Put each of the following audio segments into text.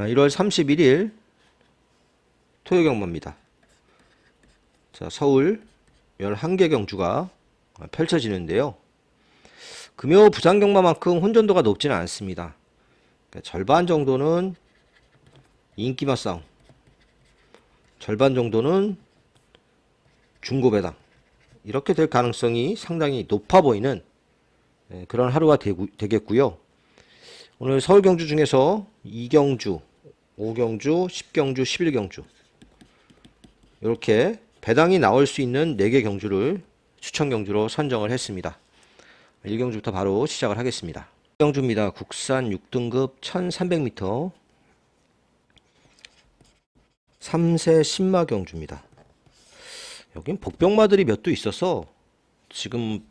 1월 31일 토요경마입니다. 자, 서울 11개 경주가 펼쳐지는데요. 금요 부산경마만큼 혼전도가 높지는 않습니다. 그러니까 절반 정도는 인기맛 싸움, 절반 정도는 중고배당, 이렇게 될 가능성이 상당히 높아 보이는 그런 하루가 되겠고요. 오늘 서울 경주 중에서 2경주, 5경주, 10경주, 11경주 이렇게 배당이 나올 수 있는 4개 경주를 추천 경주로 선정을 했습니다. 1경주부터 바로 시작을 하겠습니다. 1경주입니다. 국산 6등급 1300m 3세 신마 경주입니다. 여긴 복병마들이 몇 도 있어서 지금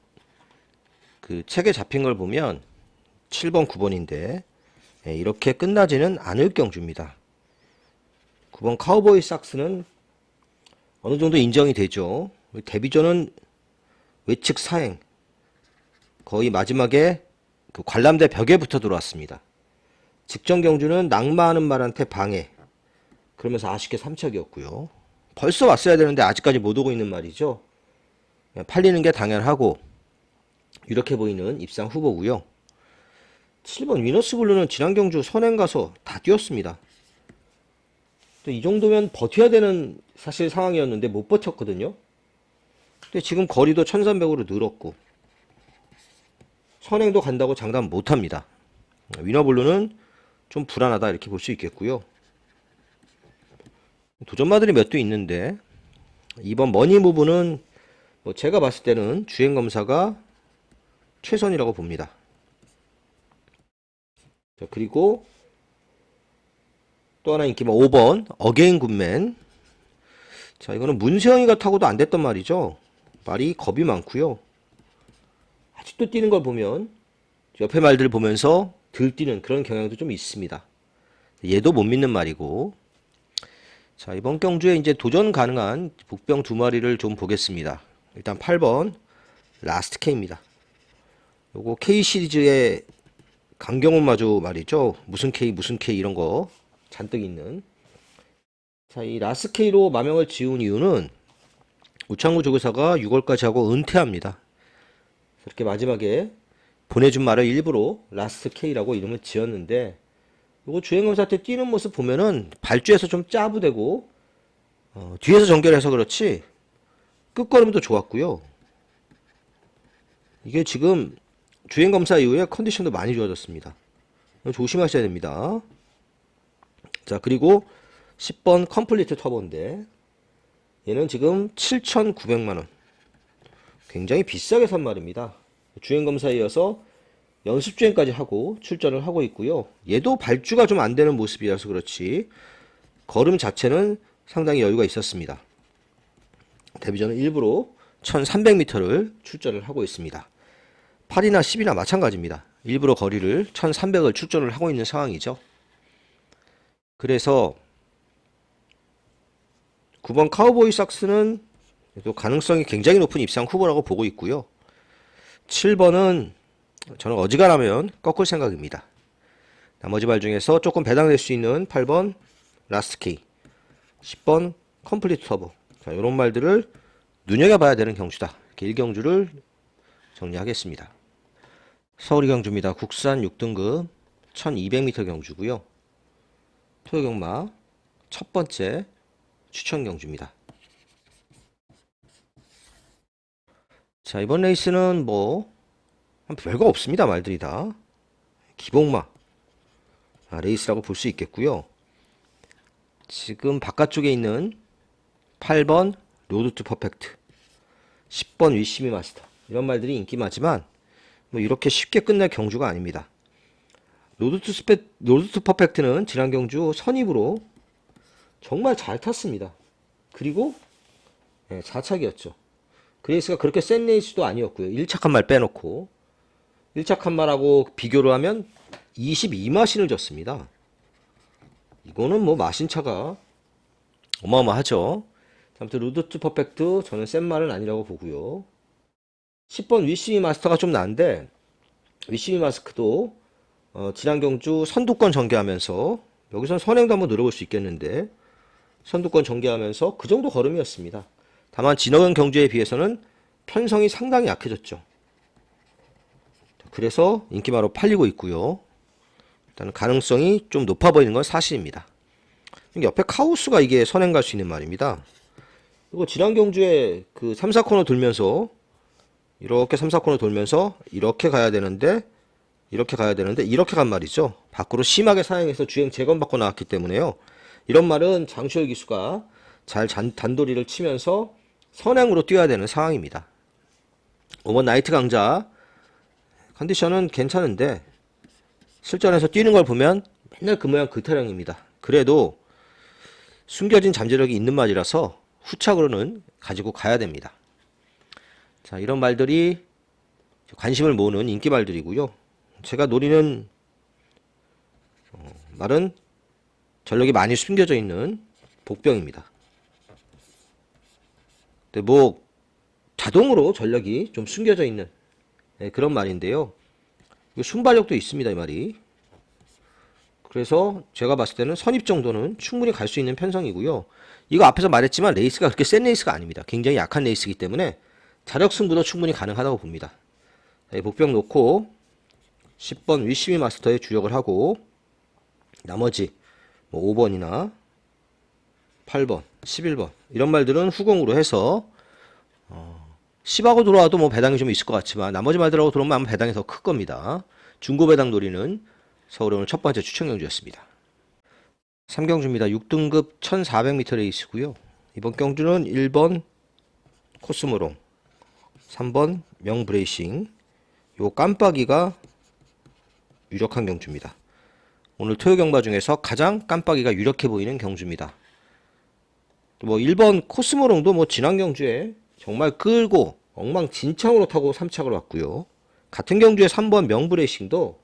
그 책에 잡힌 걸 보면 7번, 9번인데 이렇게 끝나지는 않을 경주입니다. 9번 카우보이 삭스는 어느 정도 인정이 되죠. 데뷔전은 외측 사행, 거의 마지막에 그 관람대 벽에 붙어 들어왔습니다. 직전 경주는 낙마하는 말한테 방해, 그러면서 아쉽게 3척이었고요. 벌써 왔어야 되는데 아직까지 못 오고 있는 말이죠. 팔리는 게 당연하고 이렇게 보이는 입상 후보고요. 7번 위너스 블루는 지난 경주 선행 가서 다 뛰었습니다. 이 정도면 버텨야 되는 사실 상황이었는데 못 버텼거든요. 근데 지금 거리도 1300으로 늘었고 선행도 간다고 장담 못합니다. 위너블루는 좀 불안하다 이렇게 볼 수 있겠고요. 도전마들이 몇 도 있는데 이번 머니무브는 뭐 제가 봤을 때는 주행검사가 최선이라고 봅니다. 자, 그리고 또 하나 인기만 5번 어게인 굿맨. 자, 이거는 문세영이가 타고도 안 됐단 말이죠. 말이 겁이 많고요. 아직도 뛰는 걸 보면 옆에 말들 보면서 들뛰는 그런 경향도 좀 있습니다. 얘도 못 믿는 말이고. 자, 이번 경주에 이제 도전 가능한 복병 2마리를 좀 보겠습니다. 일단 8번 라스트 K입니다. 요거 K 시리즈의 강경훈 마주 말이죠. 무슨 K 무슨 K 이런 거 잔뜩 있는. 자, 이 라스트 K로 마명을 지은 이유는 우창구 조교사가 6월까지 하고 은퇴합니다. 이렇게 마지막에 보내준 말을 일부러 라스트 K라고 이름을 지었는데, 이거 주행검사 때 뛰는 모습 보면은 발주에서 좀 짜부되고 뒤에서 전개를 해서 그렇지 끝걸음도 좋았고요. 이게 지금 주행검사 이후에 컨디션도 많이 좋아졌습니다. 조심하셔야 됩니다. 자, 그리고 10번 컴플리트 터보인데 얘는 지금 7,900만원, 굉장히 비싸게 산 말입니다. 주행검사에 이어서 연습주행까지 하고 출전을 하고 있고요. 얘도 발주가 좀 안되는 모습이라서 그렇지 걸음 자체는 상당히 여유가 있었습니다. 데뷔전은 일부러 1300m를 출전을 하고 있습니다. 8이나 10이나 마찬가지입니다. 일부러 거리를 1300을 출전을 하고 있는 상황이죠. 그래서 9번 카우보이 삭스는 또 가능성이 굉장히 높은 입상 후보라고 보고 있고요. 7번은 저는 어지간하면 꺾을 생각입니다. 나머지 말 중에서 조금 배당될 수 있는 8번 라스트 K, 10번 컴플리트 터보, 자, 이런 말들을 눈여겨봐야 되는 경주다. 이렇게 1경주를 정리하겠습니다. 서울 2경주입니다. 국산 6등급 1200m 경주고요. 토요경마 첫 번째 추천 경주입니다. 자, 이번 레이스는 뭐 별거 없습니다. 말들이 다 기복마 레이스라고 볼 수 있겠고요. 지금 바깥쪽에 있는 8번 로드 투 퍼펙트, 10번 위시미 마스터, 이런 말들이 인기많지만 뭐 이렇게 쉽게 끝날 경주가 아닙니다. 로드 투 퍼펙트는 지난 경주 선입으로 정말 잘 탔습니다. 그리고 4착이었죠. 그레이스가 그렇게 센 레이스도 아니었고요. 1착 한 말 빼놓고 1착 한 말하고 비교를 하면 22마신을 졌습니다. 이거는 뭐 마신차가 어마어마하죠. 아무튼 로드 투 퍼펙트 저는 센 말은 아니라고 보고요. 10번 위시미 마스터가 좀 나은데 위시미 마스크도 지난 경주 선두권 전개하면서 여기선 선행도 한번 노려볼 수 있겠는데 선두권 전개하면서 그 정도 걸음이었습니다. 다만 지나간 경주에 비해서는 편성이 상당히 약해졌죠. 그래서 인기마로 팔리고 있고요. 일단 가능성이 좀 높아 보이는 건 사실입니다. 옆에 카오스가 이게 선행 갈 수 있는 말입니다. 그리고 지난 경주에 그 3, 4코너 돌면서 이렇게 3, 4코너 돌면서 이렇게 가야 되는데 이렇게 간 말이죠. 밖으로 심하게 사행해서 주행 재검받고 나왔기 때문에요. 이런 말은 장시열 기수가 잘 단도리를 치면서 선행으로 뛰어야 되는 상황입니다. 5번 나이트 강자 컨디션은 괜찮은데 실전에서 뛰는 걸 보면 맨날 그 모양 그 타령입니다. 그래도 숨겨진 잠재력이 있는 말이라서 후착으로는 가지고 가야 됩니다. 자, 이런 말들이 관심을 모으는 인기 말들이고요. 제가 노리는 말은 전력이 많이 숨겨져 있는 복병입니다. 근데 뭐 자동으로 전력이 좀 숨겨져 있는 그런 말인데요. 순발력도 있습니다, 이 말이. 그래서 제가 봤을 때는 선입 정도는 충분히 갈 수 있는 편성이고요. 이거 앞에서 말했지만 레이스가 그렇게 센 레이스가 아닙니다. 굉장히 약한 레이스이기 때문에 자력 승부도 충분히 가능하다고 봅니다. 복병 놓고 10번 위시미 마스터에 주력을 하고 나머지 뭐 5번이나 8번, 11번 이런 말들은 후공으로 해서 10하고 들어와도 뭐 배당이 좀 있을 것 같지만 나머지 말들하고 들어오면 아마 배당이 더 클 겁니다. 중고 배당 노리는 서울의 오늘 첫 번째 추천 경주였습니다. 3경주입니다. 6등급 1400m 레이스고요. 이번 경주는 1번 코스모롱, 3번 명브레이싱, 요 깜빡이가 유력한 경주입니다. 오늘 토요 경마 중에서 가장 깜빡이가 유력해 보이는 경주입니다. 뭐 1번 코스모롱도 뭐 지난 경주에 정말 끌고 엉망진창으로 타고 3착을 왔고요. 같은 경주에 3번 명브레이싱도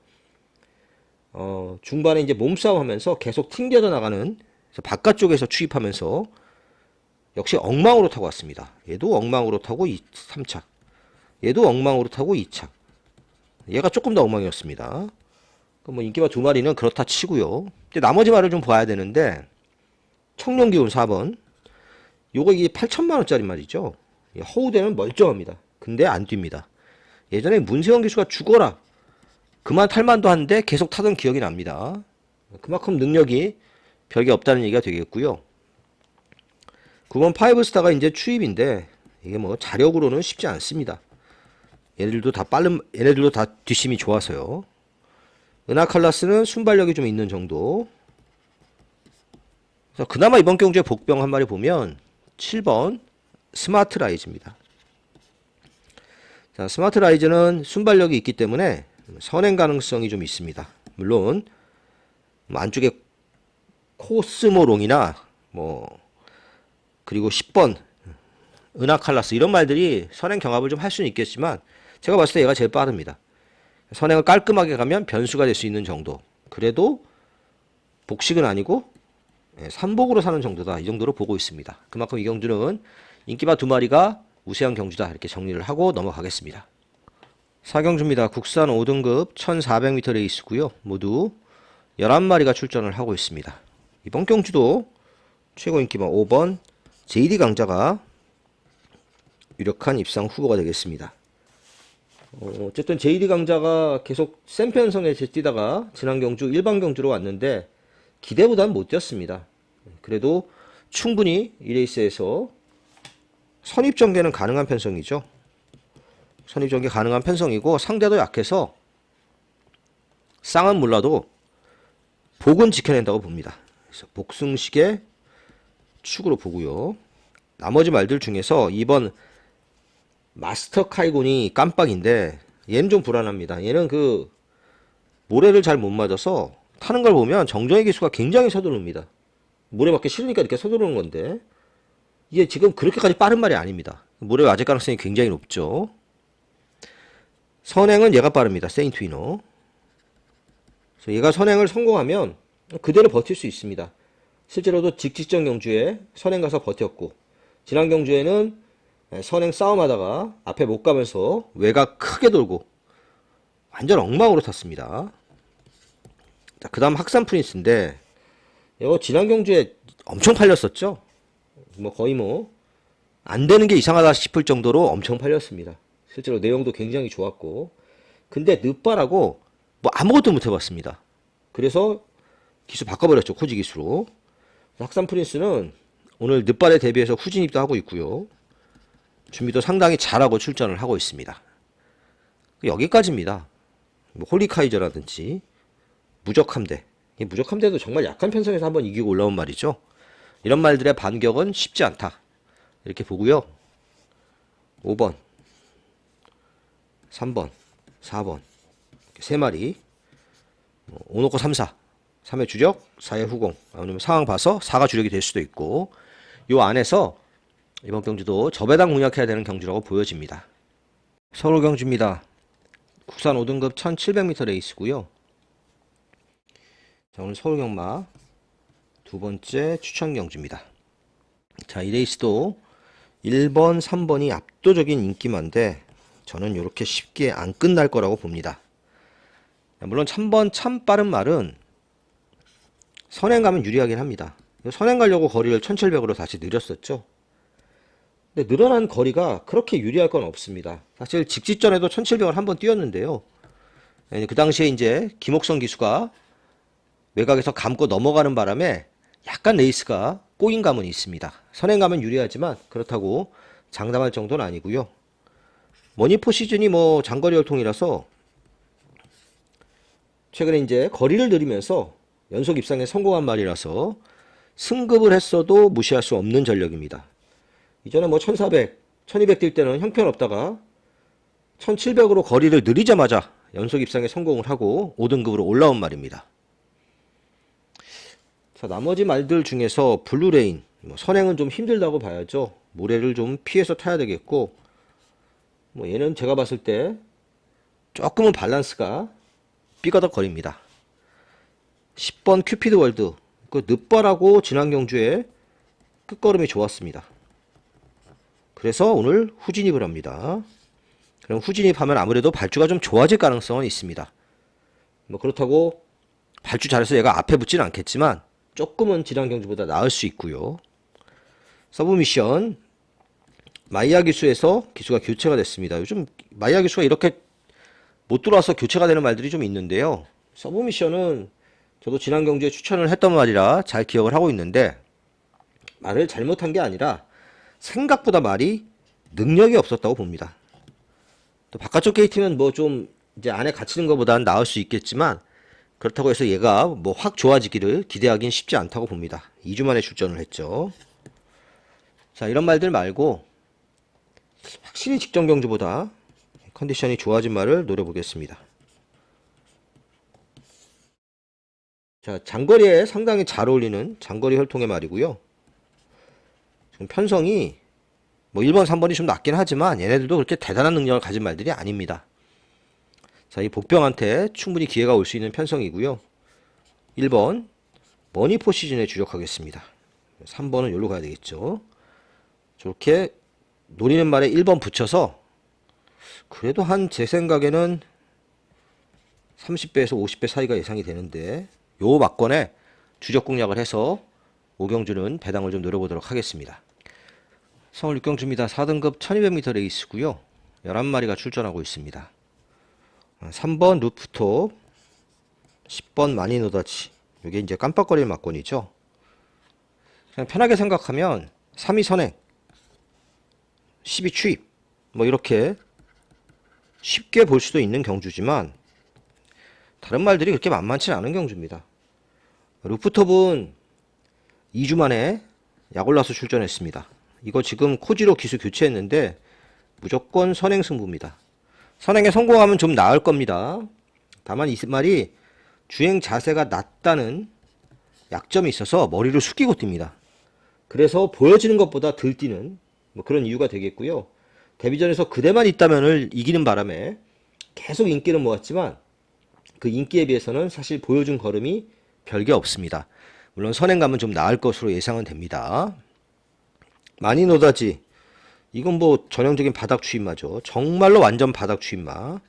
중반에 이제 몸싸움 하면서 계속 튕겨져 나가는 바깥쪽에서 추입하면서 역시 엉망으로 타고 왔습니다. 얘도 엉망으로 타고 3착. 얘도 엉망으로 타고 2착. 얘가 조금 더 엉망이었습니다. 뭐 인기마 두 마리는 그렇다 치고요. 근데 나머지 말을 좀 봐야 되는데 청룡기운 4번. 요거 이게 8천만원짜리 말이죠. 허우대는 멀쩡합니다. 근데 안 뜁니다. 예전에 문세영 기수가 죽어라 그만 탈만도 한데 계속 타던 기억이 납니다. 그만큼 능력이 별게 없다는 얘기가 되겠고요. 9번 파이브스타가 이제 추입인데 이게 뭐 자력으로는 쉽지 않습니다. 얘네들도 다 뒷심이 좋아서요. 은하칼라스는 순발력이 좀 있는 정도. 그래서 그나마 이번 경주에 복병 한 마리 보면 7번 스마트 라이즈입니다. 자, 스마트 라이즈는 순발력이 있기 때문에 선행 가능성이 좀 있습니다. 물론 안쪽에 코스모롱이나 뭐 그리고 10번 은하칼라스 이런 말들이 선행 경합을 좀 할 수는 있겠지만 제가 봤을 때 얘가 제일 빠릅니다. 선행을 깔끔하게 가면 변수가 될 수 있는 정도. 그래도 복식은 아니고 3복으로 사는 정도다. 이 정도로 보고 있습니다. 그만큼 이 경주는 인기마 두 마리가 우세한 경주다. 이렇게 정리를 하고 넘어가겠습니다. 4경주입니다. 국산 5등급 1400m 레이스고요. 모두 11마리가 출전을 하고 있습니다. 이번 경주도 최고 인기마 5번 JD 강자가 유력한 입상 후보가 되겠습니다. 어쨌든 JD 강자가 계속 센 편성에 뛰다가 지난 경주 일반 경주로 왔는데 기대보다는 못 뛰었습니다. 그래도 충분히 이 레이스에서 선입전개는 가능한 편성이죠. 선입전개 가능한 편성이고 상대도 약해서 쌍은 몰라도 복은 지켜낸다고 봅니다. 그래서 복승식의 축으로 보고요. 나머지 말들 중에서 2번 마스터 카이곤이 깜빡인데 얘는 좀 불안합니다. 얘는 그 모래를 잘 못 맞아서 타는 걸 보면 정정의 기수가 굉장히 서두릅니다. 모래 맞기 싫으니까 이렇게 서두르는 건데 이게 지금 그렇게까지 빠른 말이 아닙니다. 모래 맞을 가능성이 굉장히 높죠. 선행은 얘가 빠릅니다. 세인트위너. 그래서 얘가 선행을 성공하면 그대로 버틸 수 있습니다. 실제로도 직직전 경주에 선행 가서 버텼고 지난 경주에는 선행 싸움하다가 앞에 못 가면서 외곽 크게 돌고 완전 엉망으로 탔습니다. 자, 그 다음 학산 프린스인데 이거 지난 경주에 엄청 팔렸었죠. 뭐 거의 뭐 안 되는 게 이상하다 싶을 정도로 엄청 팔렸습니다. 실제로 내용도 굉장히 좋았고, 근데 늦바라고 뭐 아무것도 못 해봤습니다. 그래서 기수 바꿔버렸죠. 코지 기수로. 학산 프린스는 오늘 늦발에 대비해서 후진입도 하고 있고요. 준비도 상당히 잘하고 출전을 하고 있습니다. 여기까지입니다. 뭐 홀리카이저라든지 무적함대. 이 무적함대도 정말 약한 편성에서 한번 이기고 올라온 말이죠. 이런 말들의 반격은 쉽지 않다. 이렇게 보고요. 5번, 3번, 4번, 3마리. 5 놓고 3, 4. 3의 주력, 4의 후공. 아니면 상황 봐서 4가 주력이 될 수도 있고, 요 안에서 이번 경주도 저배당 공략해야 되는 경주라고 보여집니다. 서울 경주입니다. 국산 5등급 1700m 레이스고요. 자, 오늘 서울 경마 두 번째 추천 경주입니다. 자, 이 레이스도 1번, 3번이 압도적인 인기만데 저는 이렇게 쉽게 안 끝날 거라고 봅니다. 물론 3번 참 빠른 말은 선행 가면 유리하긴 합니다. 선행 가려고 거리를 1700으로 다시 늘렸었죠. 근데 늘어난 거리가 그렇게 유리할 건 없습니다. 사실 직지전에도 1700을 한번 뛰었는데요. 그 당시에 이제 김옥성 기수가 외곽에서 감고 넘어가는 바람에 약간 레이스가 꼬인 감은 있습니다. 선행 가면 유리하지만 그렇다고 장담할 정도는 아니고요. 머니포 시즌이 뭐 장거리 혈통이라서 최근에 이제 거리를 늘리면서 연속 입상에 성공한 말이라서 승급을 했어도 무시할 수 없는 전력입니다. 이전에 뭐 1400, 1200 뛸 때는 형편없다가 1700으로 거리를 늘리자마자 연속 입상에 성공을 하고 5등급으로 올라온 말입니다. 자, 나머지 말들 중에서 블루레인, 뭐 선행은 좀 힘들다고 봐야죠. 모래를 좀 피해서 타야 되겠고, 뭐 얘는 제가 봤을 때 조금은 밸런스가 삐거덕거립니다. 10번 큐피드 월드, 그 늦발하고 지난 경주에 끝걸음이 좋았습니다. 그래서 오늘 후진입을 합니다. 그럼 후진입하면 아무래도 발주가 좀 좋아질 가능성은 있습니다. 뭐 그렇다고 발주 잘해서 얘가 앞에 붙지는 않겠지만 조금은 지난 경주보다 나을 수 있고요. 서브미션 마이야 기수에서 기수가 교체가 됐습니다. 요즘 마이야 기수가 이렇게 못 들어와서 교체가 되는 말들이 좀 있는데요. 서브미션은 저도 지난 경주에 추천을 했던 말이라 잘 기억을 하고 있는데, 말을 잘못한 게 아니라 생각보다 말이 능력이 없었다고 봅니다. 또 바깥쪽 게이트면 뭐 좀 이제 안에 갇히는 것보다는 나을 수 있겠지만, 그렇다고 해서 얘가 뭐 확 좋아지기를 기대하긴 쉽지 않다고 봅니다. 2주 만에 출전을 했죠. 자, 이런 말들 말고 확실히 직전 경주보다 컨디션이 좋아진 말을 노려보겠습니다. 자, 장거리에 상당히 잘 어울리는 장거리 혈통의 말이고요. 지금 편성이 뭐 1번, 3번이 좀 낮긴 하지만 얘네들도 그렇게 대단한 능력을 가진 말들이 아닙니다. 자, 이 복병한테 충분히 기회가 올 수 있는 편성이고요. 1번 머니포 시즌에 주력하겠습니다. 3번은 여기로 가야 되겠죠. 저렇게 노리는 말에 1번 붙여서 그래도 한 제 생각에는 30배에서 50배 사이가 예상이 되는데, 요 막권에 주력 공략을 해서 오경주는 배당을 좀 노려보도록 하겠습니다. 서울 6경주입니다. 4등급 1200m 레이스고요. 11마리가 출전하고 있습니다. 3번 루프톱, 10번 마니노다치. 이게 이제 깜빡거리는 막권이죠. 그냥 편하게 생각하면 3위 선행, 10위 추입, 뭐 이렇게 쉽게 볼 수도 있는 경주지만 다른 말들이 그렇게 만만치 않은 경주입니다. 루프톱은 2주 만에 약올라서 출전했습니다. 이거 지금 코지로 기수 교체했는데 무조건 선행 승부입니다. 선행에 성공하면 좀 나을 겁니다. 다만 이 말이 주행 자세가 낮다는 약점이 있어서 머리를 숙이고 뜁니다. 그래서 보여지는 것보다 덜 뛰는 뭐 그런 이유가 되겠고요. 데뷔전에서 그대만 있다면을 이기는 바람에 계속 인기는 모았지만 그 인기에 비해서는 사실 보여준 걸음이 별게 없습니다. 물론 선행감은 좀 나을 것으로 예상은 됩니다. 마니노다지, 이건 뭐 전형적인 바닥 추임마죠. 정말로 완전 바닥 추임마.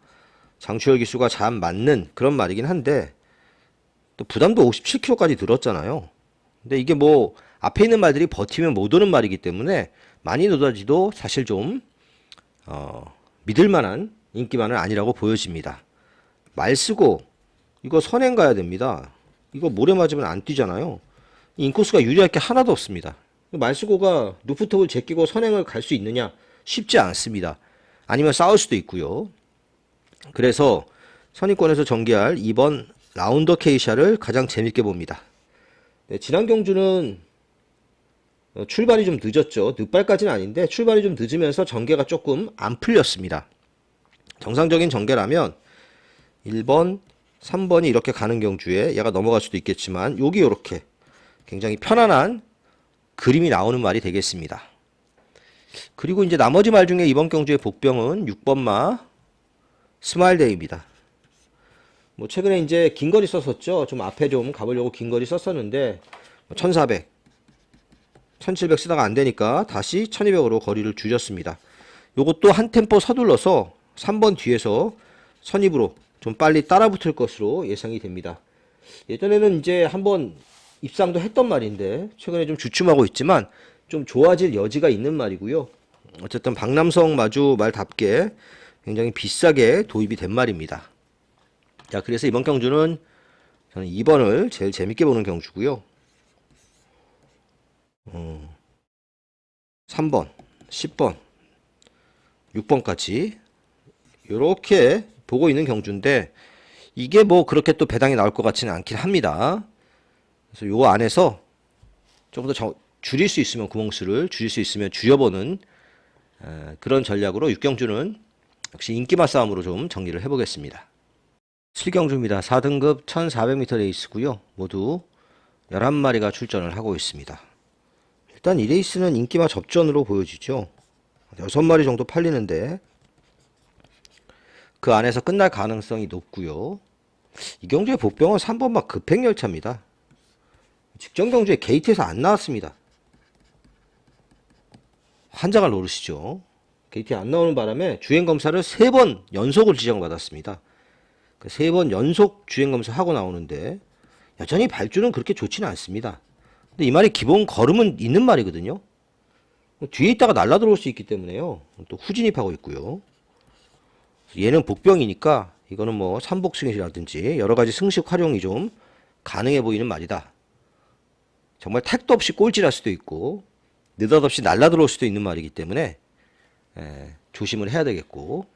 장추열 기수가 잘 맞는 그런 말이긴 한데 또 부담도 57kg까지 늘었잖아요. 근데 이게 뭐 앞에 있는 말들이 버티면 못 오는 말이기 때문에 많이 노다지도 사실 좀 믿을 만한 인기만은 아니라고 보여집니다. 말 쓰고 이거 선행 가야 됩니다. 이거 모래 맞으면 안 뛰잖아요. 인코스가 유리할 게 하나도 없습니다. 말쓰고가 루프톱을 제끼고 선행을 갈 수 있느냐? 쉽지 않습니다. 아니면 싸울 수도 있고요. 그래서 선입권에서 전개할 2번 라운더 케이샤를 가장 재밌게 봅니다. 네, 지난 경주는 출발이 좀 늦었죠. 늦발까지는 아닌데 출발이 좀 늦으면서 전개가 조금 안 풀렸습니다. 정상적인 전개라면 1번, 3번이 이렇게 가는 경주에 얘가 넘어갈 수도 있겠지만 여기 이렇게 굉장히 편안한 그림이 나오는 말이 되겠습니다. 그리고 이제 나머지 말 중에 이번 경주의 복병은 6번마 스마일데이입니다. 뭐 최근에 이제 긴 거리 썼었죠. 좀 앞에 좀 가보려고 긴 거리 썼었는데 1400, 1700 쓰다가 안 되니까 다시 1200으로 거리를 줄였습니다. 요것도 한 템포 서둘러서 3번 뒤에서 선입으로 좀 빨리 따라 붙을 것으로 예상이 됩니다. 예전에는 이제 한번 입상도 했던 말인데 최근에 좀 주춤하고 있지만 좀 좋아질 여지가 있는 말이고요. 어쨌든 박남성 마주 말답게 굉장히 비싸게 도입이 된 말입니다. 자, 그래서 이번 경주는 저는 2번을 제일 재밌게 보는 경주고요. 3번, 10번, 6번까지 이렇게 보고 있는 경주인데 이게 뭐 그렇게 또 배당이 나올 것 같지는 않긴 합니다. 그래서 요 안에서 조금 더 줄일 수 있으면 구멍수를 줄일 수 있으면 줄여보는 그런 전략으로 6경주는 역시 인기맛 싸움으로 좀 정리를 해보겠습니다. 7경주입니다. 4등급 1400m 레이스고요. 모두 11마리가 출전을 하고 있습니다. 일단 이 레이스는 인기맛 접전으로 보여지죠. 6마리 정도 팔리는데 그 안에서 끝날 가능성이 높고요. 이 경주의 복병은 3번막 급행열차입니다. 직전 경주에 게이트에서 안 나왔습니다. 환장할 노릇이죠. 게이트에 안 나오는 바람에 주행검사를 3번 연속을 지정받았습니다. 3번 연속 주행검사 하고 나오는데 여전히 발주는 그렇게 좋지는 않습니다. 근데 이 말이 기본 걸음은 있는 말이거든요. 뒤에 있다가 날라 들어올 수 있기 때문에요. 또 후진입하고 있고요. 얘는 복병이니까 이거는 뭐 삼복승이라든지 여러가지 승식 활용이 좀 가능해 보이는 말이다. 정말 택도 없이 꼴찌할 수도 있고 느닷없이 날라 들어올 수도 있는 말이기 때문에 조심을 해야 되겠고.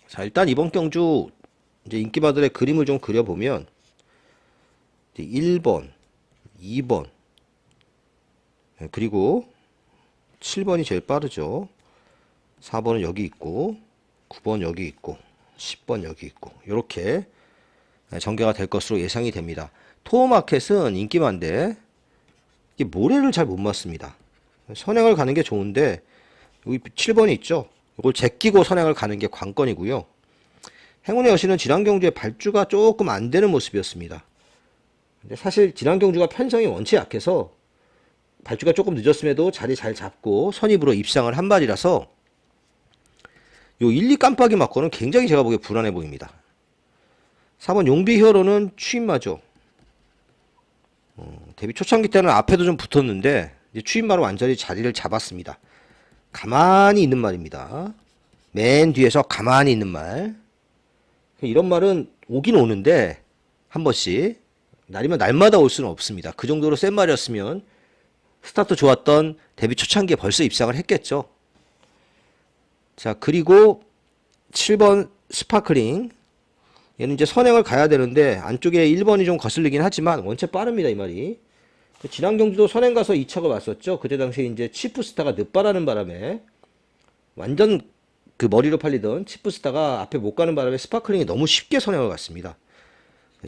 자, 일단 이번 경주 이제 인기마들의 그림을 좀 그려보면 1번, 2번 그리고 7번이 제일 빠르죠. 4번은 여기 있고 9번 여기 있고 10번 여기 있고 이렇게 전개가 될 것으로 예상이 됩니다. 토어마켓은 인기만데 이게 모래를 잘 못 맞습니다. 선행을 가는 게 좋은데 여기 7번이 있죠. 이걸 제끼고 선행을 가는 게 관건이고요. 행운의 여신은 지난 경주에 발주가 조금 안 되는 모습이었습니다. 근데 사실 지난 경주가 편성이 원체 약해서 발주가 조금 늦었음에도 자리 잘 잡고 선입으로 입상을 한 말이라서 요 1, 2 깜빡이 맞고는 굉장히 제가 보기에 불안해 보입니다. 4번 용비 히어로는 추임마죠. 데뷔 초창기 때는 앞에도 좀 붙었는데 이제 추임마로 완전히 자리를 잡았습니다. 가만히 있는 말입니다. 맨 뒤에서 가만히 있는 말. 이런 말은 오긴 오는데 한 번씩 날이면 날마다 올 수는 없습니다. 그 정도로 센 말이었으면 스타트 좋았던 데뷔 초창기에 벌써 입상을 했겠죠. 자, 그리고 7번 스파클링. 얘는 이제 선행을 가야 되는데 안쪽에 1번이 좀 거슬리긴 하지만 원체 빠릅니다, 이 말이. 지난 경주도 선행 가서 2착을 왔었죠. 그때 당시에 이제 치프스타가 늦바라는 바람에 완전 그 머리로 팔리던 치프스타가 앞에 못 가는 바람에 스파클링이 너무 쉽게 선행을 갔습니다.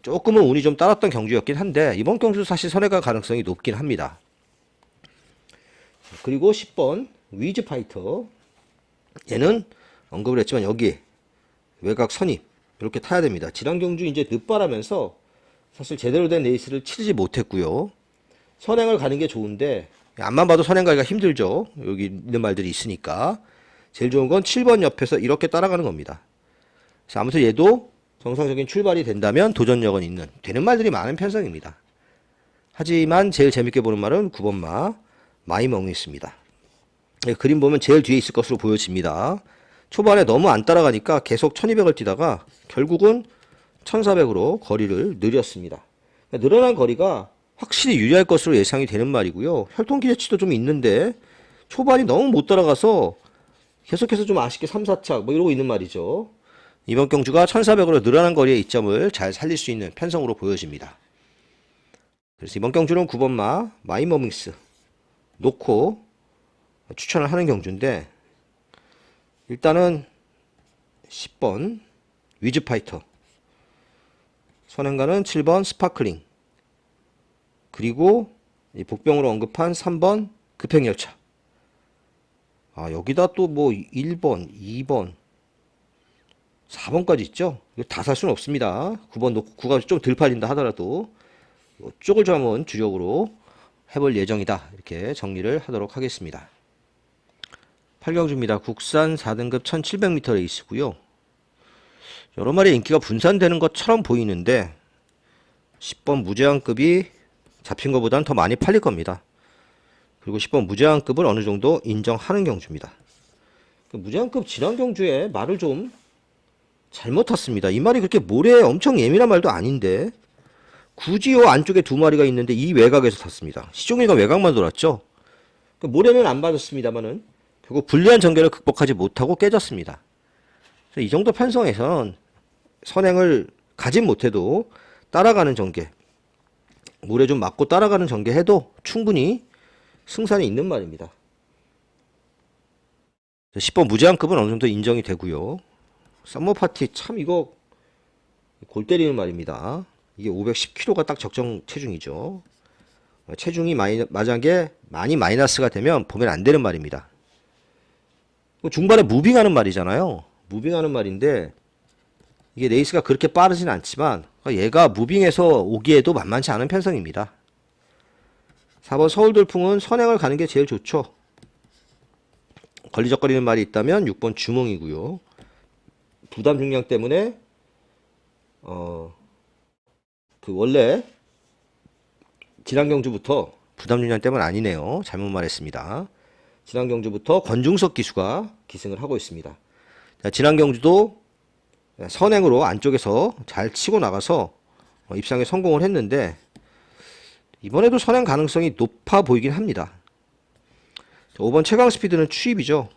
조금은 운이 좀 따랐던 경주였긴 한데 이번 경주도 사실 선행갈 가능성이 높긴 합니다. 그리고 10번 위즈 파이터. 얘는 언급을 했지만 여기 외곽 선입 이렇게 타야 됩니다. 지난 경주 이제 늦바라면서 사실 제대로 된 레이스를 치르지 못했고요. 선행을 가는 게 좋은데 앞만 봐도 선행 가기가 힘들죠. 여기 있는 말들이 있으니까. 제일 좋은 건 7번 옆에서 이렇게 따라가는 겁니다. 그래서 아무튼 얘도 정상적인 출발이 된다면 도전력은 있는 되는 말들이 많은 편성입니다. 하지만 제일 재밌게 보는 말은 9번마 마이멍이스입니다. 그림 보면 제일 뒤에 있을 것으로 보여집니다. 초반에 너무 안 따라가니까 계속 1200을 뛰다가 결국은 1400으로 거리를 늘렸습니다. 늘어난 거리가 확실히 유리할 것으로 예상이 되는 말이고요. 혈통 기대치도 좀 있는데 초반이 너무 못 따라가서 계속해서 좀 아쉽게 3, 4착 뭐 이러고 있는 말이죠. 이번 경주가 1400으로 늘어난 거리의 이점을 잘 살릴 수 있는 편성으로 보여집니다. 그래서 이번 경주는 9번마 마이머밍스 놓고 추천을 하는 경주인데, 일단은 10번 위즈파이터, 선행가는 7번 스파클링, 그리고 복병으로 언급한 3번 급행열차. 여기다 또 뭐 1번, 2번, 4번까지 있죠. 이거 다 살 수는 없습니다. 9번 놓고 9가 좀 덜 팔린다 하더라도 이쪽을 좀 한번 주력으로 해볼 예정이다, 이렇게 정리를 하도록 하겠습니다. 8경주입니다. 국산 4등급 1700m 레이스고요. 여러 마리의 인기가 분산되는 것처럼 보이는데 10번 무제한급이 잡힌 것보다는 더 많이 팔릴 겁니다. 그리고 10번 무제한급을 어느 정도 인정하는 경주입니다. 무제한급 지난 경주에 말을 좀 잘못 탔습니다. 이 말이 그렇게 모래에 엄청 예민한 말도 아닌데 굳이 요 안쪽에 두 마리가 있는데 이 외곽에서 탔습니다. 시종일관 외곽만 돌았죠. 모래는 안 맞았습니다만은 결국 불리한 전개를 극복하지 못하고 깨졌습니다. 이 정도 편성에서는 선행을 가진 못해도 따라가는 전개, 모래 좀 맞고 따라가는 전개 해도 충분히 승산이 있는 말입니다. 10번 무제한급은 어느 정도 인정이 되고요. 썸머파티 참 이거 골 때리는 말입니다. 이게 510kg가 딱 적정 체중이죠. 체중이 만약에 많이 마이너스가 되면 보면 안 되는 말입니다. 중반에 무빙하는 말이잖아요. 무빙하는 말인데 이게 레이스가 그렇게 빠르진 않지만 얘가 무빙해서 오기에도 만만치 않은 편성입니다. 4번 서울돌풍은 선행을 가는 게 제일 좋죠. 걸리적거리는 말이 있다면 6번 주몽이고요. 부담 중량 때문에 원래 지난 경주부터 부담 중량 때문 아니네요. 잘못 말했습니다. 지난 경주부터 권중석 기수가 기승을 하고 있습니다. 지난 경주도 선행으로 안쪽에서 잘 치고 나가서 입상에 성공을 했는데 이번에도 선행 가능성이 높아 보이긴 합니다. 5번 최강 스피드는 추입이죠.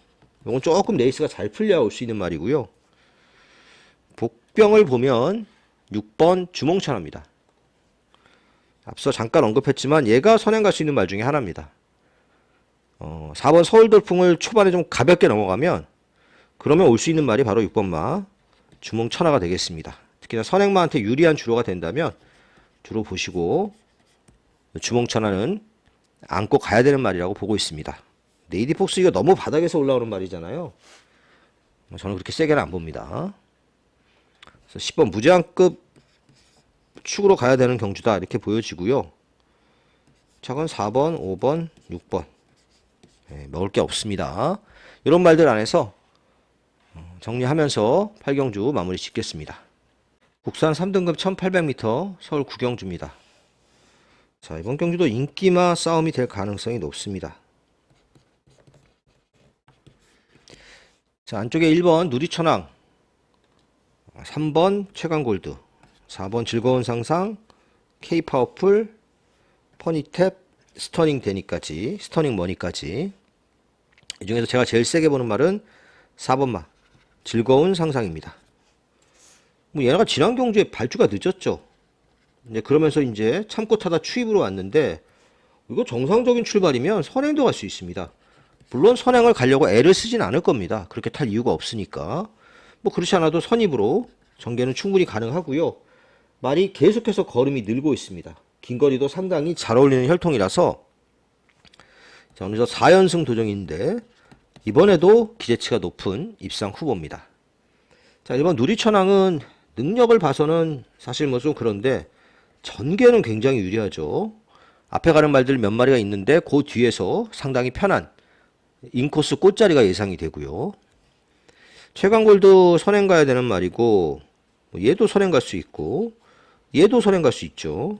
이건 조금 레이스가 잘 풀려 올 수 있는 말이고요. 복병을 보면 6번 주몽천합니다. 앞서 잠깐 언급했지만 얘가 선행 갈 수 있는 말 중에 하나입니다. 4번 서울돌풍을 초반에 좀 가볍게 넘어가면 그러면 올 수 있는 말이 바로 6번마 주몽천하가 되겠습니다. 특히나 선행마한테 유리한 주로가 된다면 주로 보시고 주몽천하는 안고 가야 되는 말이라고 보고 있습니다. 네이디폭스 이거 너무 바닥에서 올라오는 말이잖아요. 저는 그렇게 세게는 안 봅니다. 그래서 10번 무제한급 축으로 가야 되는 경주다, 이렇게 보여지고요. 차건 4번, 5번, 6번. 먹을 게 없습니다. 이런 말들 안에서 정리하면서 8경주 마무리 짓겠습니다. 국산 3등급 1800m 서울 구경주입니다. 자, 이번 경주도 인기마 싸움이 될 가능성이 높습니다. 자, 안쪽에 1번 누리천왕, 3번 최강골드, 4번 즐거운 상상, K파워풀, 퍼니탭, 스터닝 데니까지, 스터닝 머니까지. 이 중에서 제가 제일 세게 보는 말은 4번마 즐거운 상상입니다. 얘네가 지난 경주에 발주가 늦었죠. 이제 그러면서 이제 참고 타다 추입으로 왔는데 이거 정상적인 출발이면 선행도 갈 수 있습니다. 물론 선행을 가려고 애를 쓰진 않을 겁니다. 그렇게 탈 이유가 없으니까. 그렇지 않아도 선입으로 전개는 충분히 가능하고요. 말이 계속해서 걸음이 늘고 있습니다. 긴 거리도 상당히 잘 어울리는 혈통이라서 어느덧 4연승 도정인데 이번에도 기대치가 높은 입상 후보입니다. 자, 이번 누리천왕은 능력을 봐서는 사실 좀 그런데 전개는 굉장히 유리하죠. 앞에 가는 말들 몇 마리가 있는데 그 뒤에서 상당히 편한 인코스 꽃자리가 예상이 되고요. 최강골도 선행 가야 되는 말이고 얘도 선행 갈 수 있고 얘도 선행 갈 수 있죠.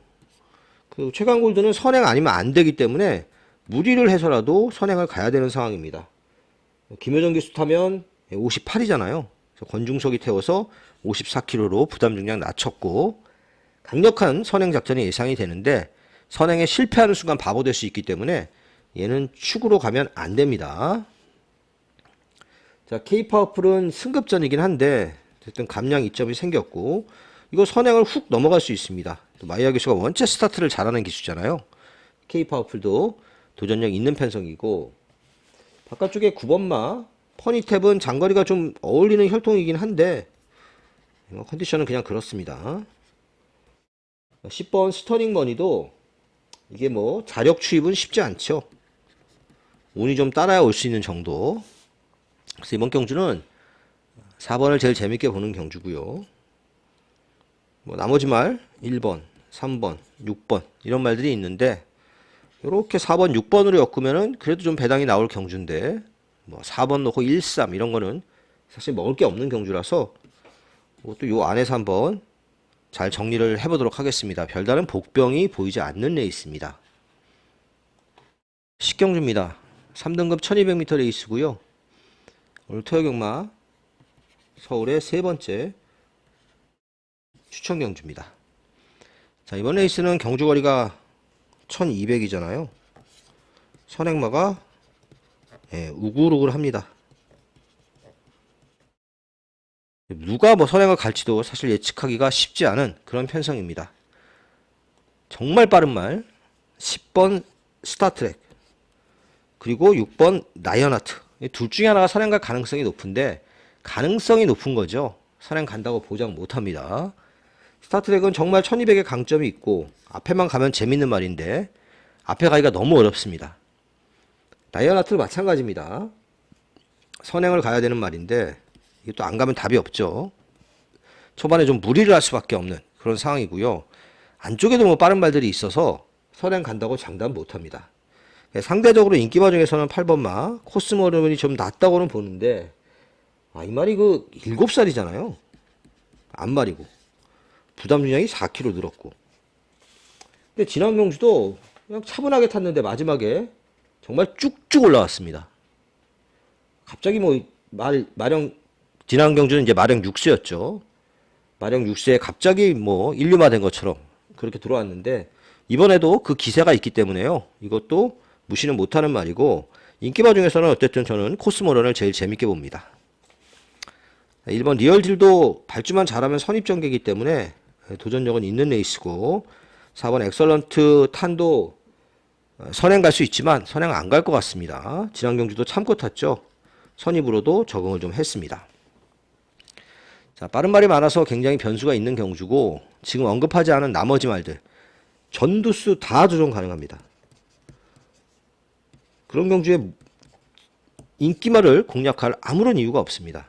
그 최강골드는 선행 아니면 안 되기 때문에 무리를 해서라도 선행을 가야 되는 상황입니다. 김효정 기수 타면 58이잖아요. 권중석이 태워서 54kg로 부담 중량 낮췄고 강력한 선행 작전이 예상이 되는데 선행에 실패하는 순간 바보 될 수 있기 때문에 얘는 축으로 가면 안 됩니다. 자, K-파워풀은 승급전이긴 한데 어쨌든 감량 이점이 생겼고 이거 선행을 훅 넘어갈 수 있습니다. 또 마이야 기수가 원체 스타트를 잘하는 기수잖아요. K-파워풀도 도전력 있는 편성이고 바깥쪽에 9번마 퍼니탭은 장거리가 좀 어울리는 혈통이긴 한데 컨디션은 그냥 그렇습니다. 10번 스터닝 머니도 이게 뭐 자력 추입은 쉽지 않죠. 운이 좀 따라야 올 수 있는 정도. 그래서 이번 경주는 4번을 제일 재밌게 보는 경주고요. 뭐 나머지 말 1번, 3번, 6번 이런 말들이 있는데 이렇게 4번, 6번으로 엮으면은 그래도 좀 배당이 나올 경주인데 뭐 4번 놓고 1, 3 이런 거는 사실 먹을 게 없는 경주라서 또 요 안에서 한번 잘 정리를 해보도록 하겠습니다. 별다른 복병이 보이지 않는 레이스입니다. 10경주입니다. 3등급 1200m 레이스고요. 오늘 토요경마 서울의 세 번째 추천 경주입니다. 자, 이번 레이스는 경주거리가 1200이잖아요. 선행마가 우글우글합니다. 누가 뭐 선행을 갈지도 사실 예측하기가 쉽지 않은 그런 편성입니다. 정말 빠른 말 10번 스타트랙 그리고 6번 나이언하트 둘 중에 하나가 선행 갈 가능성이 높은데 가능성이 높은 거죠. 선행 간다고 보장 못합니다. 스타트랙은 정말 1200의 강점이 있고 앞에만 가면 재밌는 말인데 앞에 가기가 너무 어렵습니다. 나이언하트도 마찬가지입니다. 선행을 가야 되는 말인데 이게 또 안 가면 답이 없죠. 초반에 좀 무리를 할 수밖에 없는 그런 상황이고요. 안쪽에도 뭐 빠른 말들이 있어서 선행 간다고 장담 못합니다. 상대적으로 인기마 중에서는 8번마 코스모름이 좀 낫다고는 보는데 이 말이 그 7살이잖아요. 안말이고 부담 중량이 4kg 늘었고 근데 지난 경주도 그냥 차분하게 탔는데 마지막에 정말 쭉쭉 올라왔습니다. 갑자기 뭐 마령 지난 경주는 이제 마령 6세였죠. 마령 6세에 갑자기 뭐 인류마 된 것처럼 그렇게 들어왔는데 이번에도 그 기세가 있기 때문에요. 이것도 무시는 못하는 말이고 인기마 중에서는 어쨌든 저는 코스모런을 제일 재밌게 봅니다. 1번 리얼딜도 발주만 잘하면 선입전개이기 때문에 도전력은 있는 레이스고 4번 엑설런트 탄도 선행 갈 수 있지만 선행 안 갈 것 같습니다. 지난 경주도 참고 탔죠. 선입으로도 적응을 좀 했습니다. 자, 빠른 말이 많아서 굉장히 변수가 있는 경주고 지금 언급하지 않은 나머지 말들 전두수 다 조정 가능합니다. 그런 경주에 인기말을 공략할 아무런 이유가 없습니다.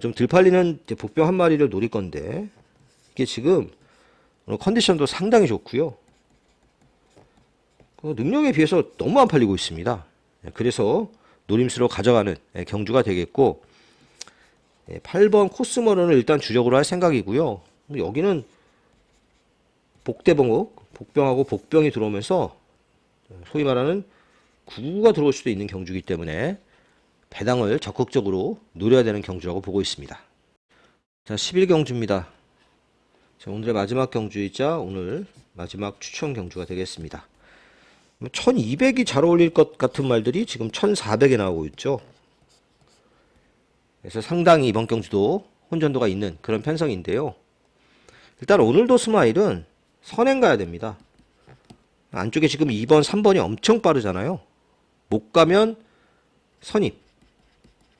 좀 덜 팔리는 복병 한 마리를 노릴 건데 이게 지금 컨디션도 상당히 좋고요. 능력에 비해서 너무 안 팔리고 있습니다. 그래서 노림수로 가져가는 경주가 되겠고 8번 코스모런을 일단 주력으로 할 생각이고요. 여기는 복병하고 복병이 들어오면서 소위 말하는 구구가 들어올 수도 있는 경주이기 때문에 배당을 적극적으로 노려야 되는 경주라고 보고 있습니다. 자, 11경주입니다. 자, 오늘의 마지막 경주이자 오늘 마지막 추천 경주가 되겠습니다. 1200이 잘 어울릴 것 같은 말들이 지금 1400에 나오고 있죠. 그래서 상당히 이번 경주도 혼전도가 있는 그런 편성인데요. 일단 오늘도 스마일은 선행 가야 됩니다. 안쪽에 지금 2번, 3번이 엄청 빠르잖아요. 못 가면 선입.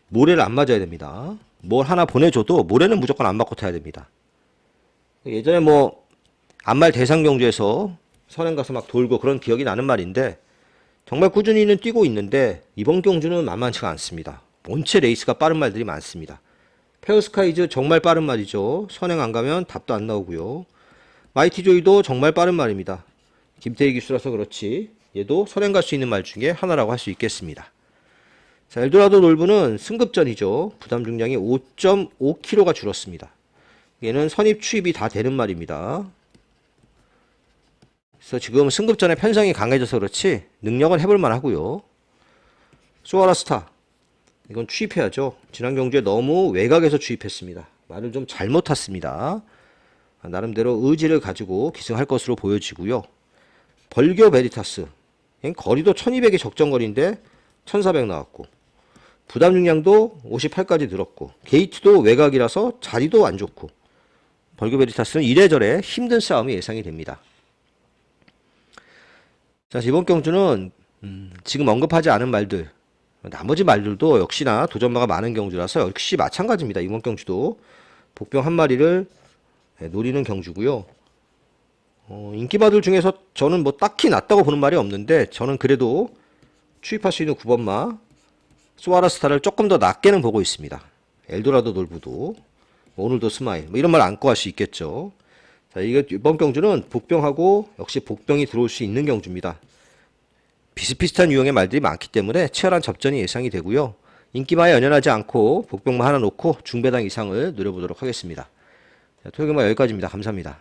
모래를 안 맞아야 됩니다. 뭘 하나 보내줘도 모래는 무조건 안 맞고 타야 됩니다. 예전에 뭐 안말 대상 경주에서 선행 가서 막 돌고 그런 기억이 나는 말인데 정말 꾸준히는 뛰고 있는데 이번 경주는 만만치가 않습니다. 원체 레이스가 빠른 말들이 많습니다. 페어스카이즈 정말 빠른 말이죠. 선행 안 가면 답도 안 나오고요. 마이티조이도 정말 빠른 말입니다. 김태희 기수라서 그렇지 얘도 선행 갈 수 있는 말 중에 하나라고 할 수 있겠습니다. 자, 엘도라도 놀부는 승급전이죠. 부담 중량이 5.5kg가 줄었습니다. 얘는 선입 추입이 다 되는 말입니다. 그래서 지금 승급전에 편성이 강해져서 그렇지 능력은 해볼 만하고요. 소아라스타 이건 추입해야죠. 지난 경주에 너무 외곽에서 추입했습니다. 말을 좀 잘못 탔습니다. 나름대로 의지를 가지고 기승할 것으로 보여지고요. 벌교 베리타스 거리도 1200이 적정거리인데 1400 나왔고 부담 중량도 58까지 늘었고 게이트도 외곽이라서 자리도 안 좋고 벌교 베리타스는 이래저래 힘든 싸움이 예상이 됩니다. 자, 이번 경주는 지금 언급하지 않은 말들 나머지 말들도 역시나 도전마가 많은 경주라서 역시 마찬가지입니다. 이번 경주도 복병 한 마리를 노리는 경주고요. 인기마들 중에서 저는 뭐 딱히 낫다고 보는 말이 없는데 저는 그래도 추입할 수 있는 9번마 소아라스타를 조금 더 낮게는 보고 있습니다. 엘도라도 놀부도 오늘도 스마일 뭐 이런 말 안고 할 수 있겠죠. 자, 이번 경주는 복병하고 역시 복병이 들어올 수 있는 경주입니다. 비슷비슷한 유형의 말들이 많기 때문에 치열한 접전이 예상이 되고요. 인기마에 연연하지 않고 복병만 하나 놓고 중배당 이상을 노려보도록 하겠습니다. 토요일마 여기까지입니다. 감사합니다.